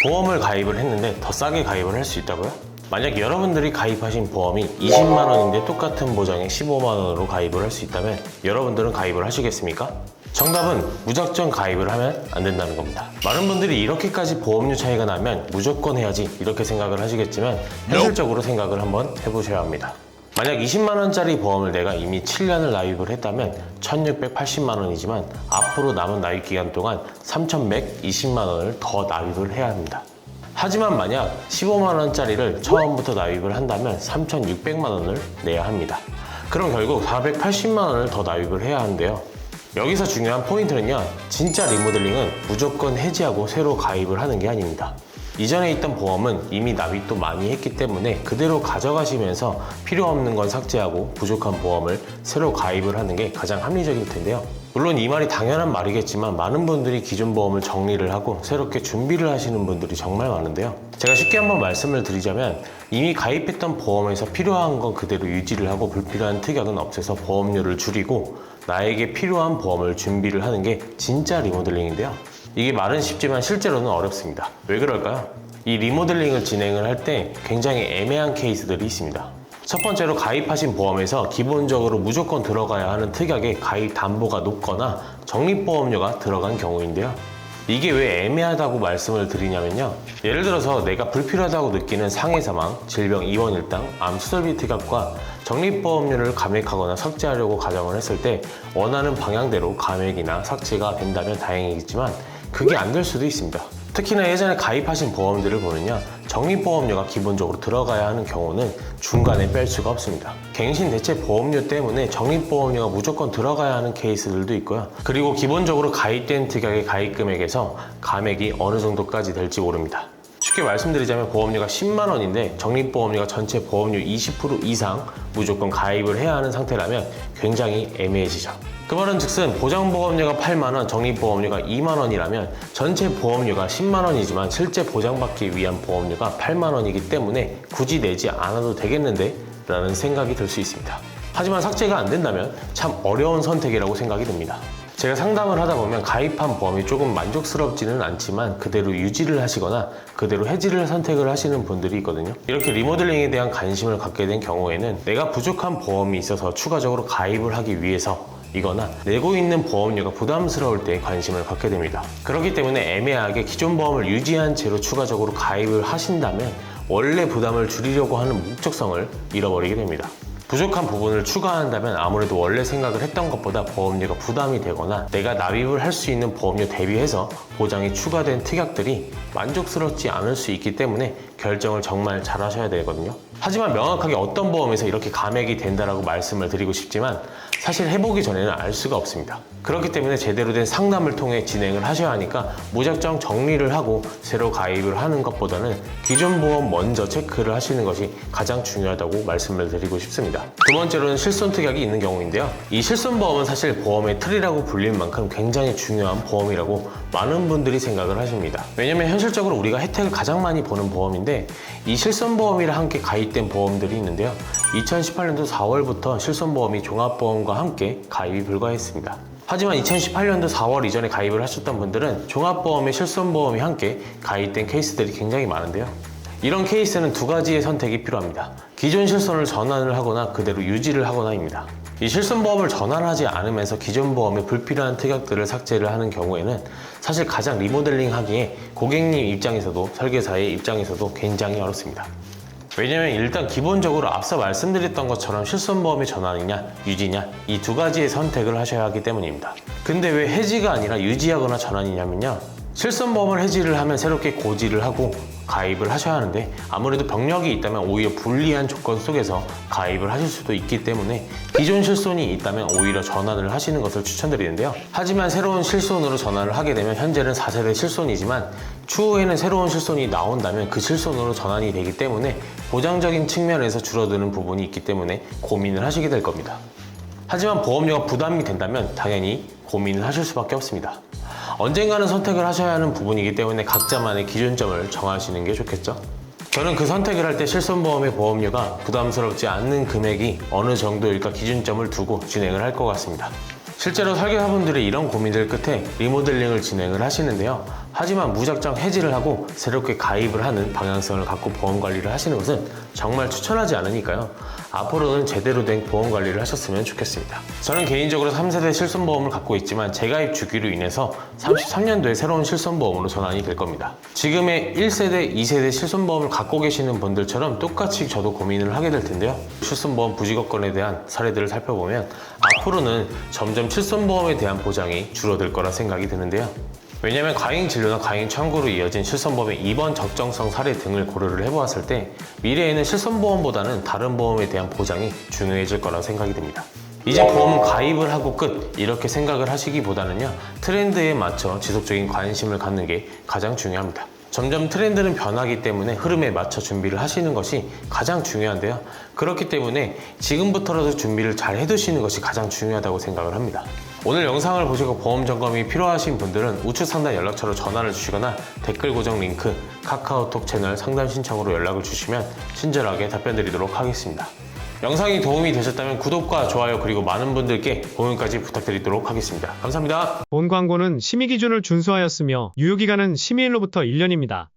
보험을 가입을 했는데 더 싸게 가입을 할 수 있다고요? 만약 여러분들이 가입하신 보험이 20만 원인데 똑같은 보장에 15만 원으로 가입을 할 수 있다면 여러분들은 가입을 하시겠습니까? 정답은 무작정 가입을 하면 안 된다는 겁니다. 많은 분들이 이렇게까지 보험료 차이가 나면 무조건 해야지 이렇게 생각을 하시겠지만 현실적으로 생각을 한번 해보셔야 합니다. 만약 20만 원짜리 보험을 내가 이미 7년을 납입을 했다면 1680만 원이지만 앞으로 남은 납입 기간 동안 3120만 원을 더 납입을 해야 합니다. 하지만 만약 15만 원짜리를 처음부터 납입을 한다면 3600만 원을 내야 합니다. 그럼 결국 480만 원을 더 납입을 해야 하는데요. 여기서 중요한 포인트는요, 진짜 리모델링은 무조건 해지하고 새로 가입을 하는 게 아닙니다. 이전에 있던 보험은 이미 납입도 많이 했기 때문에 그대로 가져가시면서 필요 없는 건 삭제하고 부족한 보험을 새로 가입을 하는 게 가장 합리적일 텐데요. 물론 이 말이 당연한 말이겠지만 많은 분들이 기존 보험을 정리를 하고 새롭게 준비를 하시는 분들이 정말 많은데요. 제가 쉽게 한번 말씀을 드리자면 이미 가입했던 보험에서 필요한 건 그대로 유지를 하고 불필요한 특약은 없애서 보험료를 줄이고 나에게 필요한 보험을 준비를 하는 게 진짜 리모델링인데요. 이게 말은 쉽지만 실제로는 어렵습니다. 왜 그럴까요? 이 리모델링을 진행을 할 때 굉장히 애매한 케이스들이 있습니다. 첫 번째로 가입하신 보험에서 기본적으로 무조건 들어가야 하는 특약에 가입 담보가 높거나 적립보험료가 들어간 경우인데요. 이게 왜 애매하다고 말씀을 드리냐면요. 예를 들어서 내가 불필요하다고 느끼는 상해사망, 질병 입원 일당, 암 수술비 특약과 적립보험료를 감액하거나 삭제하려고 가정을 했을 때 원하는 방향대로 감액이나 삭제가 된다면 다행이겠지만 그게 안 될 수도 있습니다. 특히나 예전에 가입하신 보험들을 보면요, 적립보험료가 기본적으로 들어가야 하는 경우는 중간에 뺄 수가 없습니다. 갱신 대체 보험료 때문에 적립보험료가 무조건 들어가야 하는 케이스들도 있고요. 그리고 기본적으로 가입된 특약의 가입 금액에서 감액이 어느 정도까지 될지 모릅니다. 쉽게 말씀드리자면 보험료가 10만 원인데 적립보험료가 전체 보험료 20% 이상 무조건 가입을 해야 하는 상태라면 굉장히 애매해지죠. 그 말은 즉슨 보장보험료가 8만 원, 적립보험료가 2만 원이라면 전체 보험료가 10만 원이지만 실제 보장받기 위한 보험료가 8만 원이기 때문에 굳이 내지 않아도 되겠는데? 라는 생각이 들 수 있습니다. 하지만 삭제가 안 된다면 참 어려운 선택이라고 생각이 듭니다. 제가 상담을 하다 보면 가입한 보험이 조금 만족스럽지는 않지만 그대로 유지를 하시거나 그대로 해지를 선택을 하시는 분들이 있거든요. 이렇게 리모델링에 대한 관심을 갖게 된 경우에는 내가 부족한 보험이 있어서 추가적으로 가입을 하기 위해서 이거나 내고 있는 보험료가 부담스러울 때 관심을 갖게 됩니다. 그렇기 때문에 애매하게 기존 보험을 유지한 채로 추가적으로 가입을 하신다면 원래 부담을 줄이려고 하는 목적성을 잃어버리게 됩니다. 부족한 부분을 추가한다면 아무래도 원래 생각을 했던 것보다 보험료가 부담이 되거나 내가 납입을 할 수 있는 보험료 대비해서 보장이 추가된 특약들이 만족스럽지 않을 수 있기 때문에 결정을 정말 잘 하셔야 되거든요. 하지만 명확하게 어떤 보험에서 이렇게 감액이 된다라고 말씀을 드리고 싶지만 사실 해보기 전에는 알 수가 없습니다. 그렇기 때문에 제대로 된 상담을 통해 진행을 하셔야 하니까 무작정 정리를 하고 새로 가입을 하는 것보다는 기존 보험 먼저 체크를 하시는 것이 가장 중요하다고 말씀을 드리고 싶습니다. 두 번째로는 실손특약이 있는 경우인데요. 이 실손보험은 사실 보험의 틀이라고 불릴 만큼 굉장히 중요한 보험이라고 많은 분들이 생각을 하십니다. 왜냐면 현실적으로 우리가 혜택을 가장 많이 보는 보험인데 이 실손보험이랑 함께 가입된 보험들이 있는데요. 2018년도 4월부터 실손보험이 종합보험과 함께 가입이 불가했습니다. 하지만 2018년도 4월 이전에 가입을 하셨던 분들은 종합보험에 실손보험이 함께 가입된 케이스들이 굉장히 많은데요. 이런 케이스는 두 가지의 선택이 필요합니다. 기존 실손을 전환을 하거나 그대로 유지를 하거나입니다. 이 실손보험을 전환하지 않으면서 기존 보험의 불필요한 특약들을 삭제를 하는 경우에는 사실 가장 리모델링 하기에 고객님 입장에서도 설계사의 입장에서도 굉장히 어렵습니다. 왜냐면 일단 기본적으로 앞서 말씀드렸던 것처럼 실손보험의 전환이냐 유지냐 이 두 가지의 선택을 하셔야 하기 때문입니다. 근데 왜 해지가 아니라 유지하거나 전환이냐면요, 실손보험을 해지를 하면 새롭게 고지를 하고 가입을 하셔야 하는데 아무래도 병력이 있다면 오히려 불리한 조건 속에서 가입을 하실 수도 있기 때문에 기존 실손이 있다면 오히려 전환을 하시는 것을 추천드리는데요. 하지만 새로운 실손으로 전환을 하게 되면 현재는 4세대 실손이지만 추후에는 새로운 실손이 나온다면 그 실손으로 전환이 되기 때문에 보장적인 측면에서 줄어드는 부분이 있기 때문에 고민을 하시게 될 겁니다. 하지만 보험료가 부담이 된다면 당연히 고민을 하실 수밖에 없습니다. 언젠가는 선택을 하셔야 하는 부분이기 때문에 각자만의 기준점을 정하시는 게 좋겠죠? 저는 그 선택을 할 때 실손보험의 보험료가 부담스럽지 않는 금액이 어느 정도일까 기준점을 두고 진행을 할 것 같습니다. 실제로 설계사분들이 이런 고민들 끝에 리모델링을 진행을 하시는데요. 하지만 무작정 해지를 하고 새롭게 가입을 하는 방향성을 갖고 보험 관리를 하시는 것은 정말 추천하지 않으니까요. 앞으로는 제대로 된 보험 관리를 하셨으면 좋겠습니다. 저는 개인적으로 3세대 실손보험을 갖고 있지만 재가입 주기로 인해서 33년도에 새로운 실손보험으로 전환이 될 겁니다. 지금의 1세대, 2세대 실손보험을 갖고 계시는 분들처럼 똑같이 저도 고민을 하게 될 텐데요. 실손보험 부직업권에 대한 사례들을 살펴보면 앞으로는 점점 실손보험에 대한 보장이 줄어들 거라 생각이 드는데요. 왜냐하면 과잉 진료나 과잉 청구로 이어진 실손보험의 입원 적정성 사례 등을 고려를 해보았을 때 미래에는 실손보험보다는 다른 보험에 대한 보장이 중요해질 거라 생각이 듭니다. 이제 보험은 가입을 하고 끝 이렇게 생각을 하시기보다는요, 트렌드에 맞춰 지속적인 관심을 갖는 게 가장 중요합니다. 점점 트렌드는 변하기 때문에 흐름에 맞춰 준비를 하시는 것이 가장 중요한데요. 그렇기 때문에 지금부터라도 준비를 잘 해두시는 것이 가장 중요하다고 생각을 합니다. 오늘 영상을 보시고 보험 점검이 필요하신 분들은 우측 상단 연락처로 전화를 주시거나 댓글 고정 링크 카카오톡 채널 상담 신청으로 연락을 주시면 친절하게 답변 드리도록 하겠습니다. 영상이 도움이 되셨다면 구독과 좋아요 그리고 많은 분들께 공유까지 부탁드리도록 하겠습니다. 감사합니다. 본 광고는 심의 기준을 준수하였으며 유효기간은 심의일로부터 1년입니다.